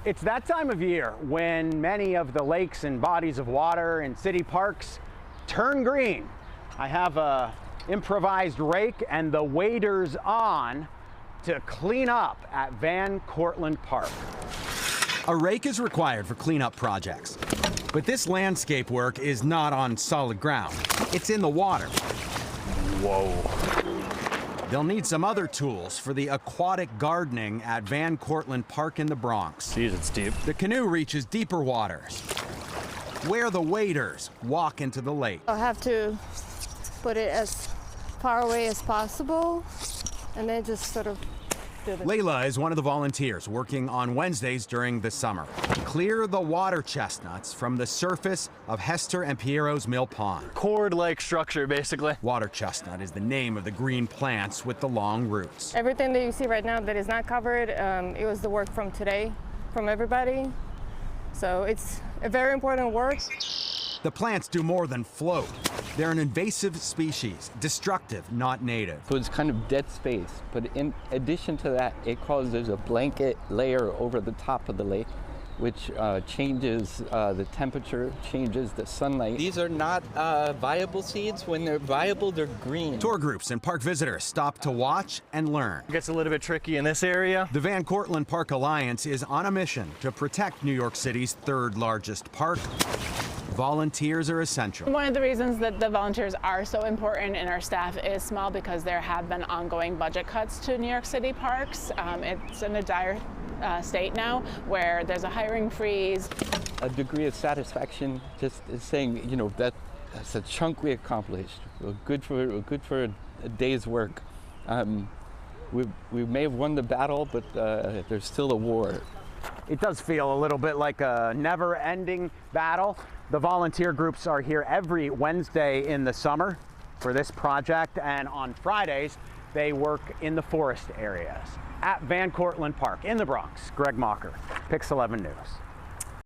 It's that time of year when many of the lakes and bodies of water and city parks turn green. I have a improvised rake and the waders on to clean up at Cortlandt Park. A rake is required for cleanup projects, but this landscape work is not on solid ground. It's in the water. Whoa. They'll need some other tools for the aquatic gardening at Cortlandt Park in the Bronx. Jeez, it's deep. The canoe reaches deeper waters, where the waders walk into the lake. I'll have to put it as far away as possible, and then just sort of do the... Layla is one of the volunteers working on Wednesdays during the summer. Clear the water chestnuts from the surface of Hester and Piero's mill pond. Cord-like structure, basically. Water chestnut is the name of the green plants with the long roots. Everything that you see right now that is not covered, it was the work from today, from everybody. So it's a very important work. The plants do more than float. They're an invasive species, destructive, not native. So it's kind of dead space, but in addition to that, it causes a blanket layer over the top of the lake, which changes the temperature, changes the sunlight. These are not viable seeds. When they're viable, they're green. Tour groups and park visitors stop to watch and learn. It gets a little bit tricky in this area. The Cortlandt Park Alliance is on a mission to protect New York City's third largest park. Volunteers are essential. One of the reasons that the volunteers are so important and our staff is small because there have been ongoing budget cuts to New York City parks. It's in a dire state now where there's a hiring freeze. A degree of satisfaction just is saying, you know, that's a chunk we accomplished. We're good for a day's work. We may have won the battle, but there's still a war. It does feel a little bit like a never-ending battle. The volunteer groups are here every Wednesday in the summer for this project, and on Fridays they work in the forest areas at Cortlandt Park in the Bronx. Greg Mocker, Pix 11 News.